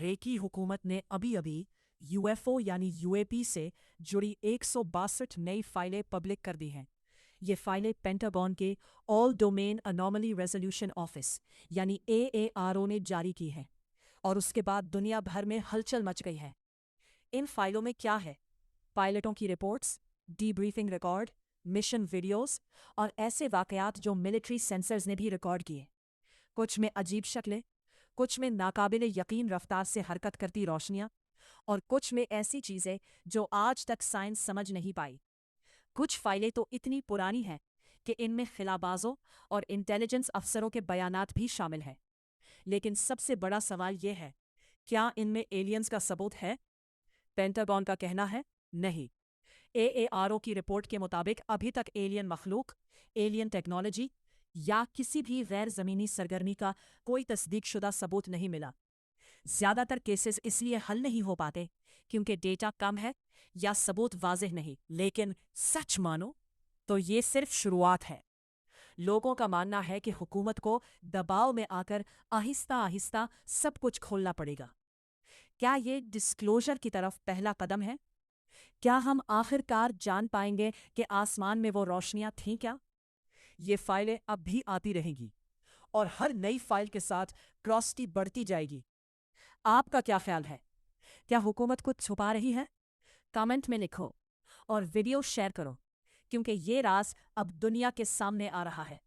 Recce हुकूमत ने अभी-अभी यूएफओ यानी यूएपी से जुड़ी 162 नई फाइलें पब्लिक कर दी हैं। ये फाइलें पेंटागन के all domain anomaly resolution office यानी एएआरओ ने जारी की हैं और उसके बाद दुनिया भर में हलचल मच गई है। इन फाइलों में क्या है? पायलटों की reports, debriefing record, mission videos और ऐसे वाकयात जो मिलिट्री सेंसर्स ने भी रिकॉर्ड किए। कुछ में अजीब शक्लें, कुछ में नाकाबिले यकीन रफ्तार से हरकत करती रोशनियां और कुछ में ऐसी चीजें जो आज तक साइंस समझ नहीं पाई। कुछ फाइलें तो इतनी पुरानी हैं कि इनमें खिलाबाजों और इंटेलिजेंस अफसरों के बयानात भी शामिल हैं। लेकिन सबसे बड़ा सवाल यह है, क्या इनमें एलियंस का सबूत है? पेंटागन का कहना है नहीं। एएआरओ की रिपोर्ट के मुताबिक अभी तक एलियन मखलूक, एलियन टेक्नोलॉजी या किसी भी गैर ज़मीनी सरगर्मी का कोई तस्दीकशुदा सबूत नहीं मिला। ज़्यादातर केसेस इसलिए हल नहीं हो पाते क्योंकि डेटा कम है या सबूत वाज़ेह नहीं। लेकिन सच मानो तो ये सिर्फ शुरुआत है। लोगों का मानना है कि हुकूमत को दबाव में आकर आहिस्ता आहिस्ता सब कुछ खोलना पड़ेगा। क्या ये डिस्क्लोजर की तरफ पहला कदम है? क्या हम आखिरकार जान पाएंगे कि आसमान में वो रोशनियां थीं क्या? ये फाइलें अब भी आती रहेंगी और हर नई फाइल के साथ क्रॉसिटी बढ़ती जाएगी। आपका क्या ख्याल है? क्या हुकूमत कुछ छुपा रही है? कमेंट में लिखो और वीडियो शेयर करो क्योंकि ये राज अब दुनिया के सामने आ रहा है।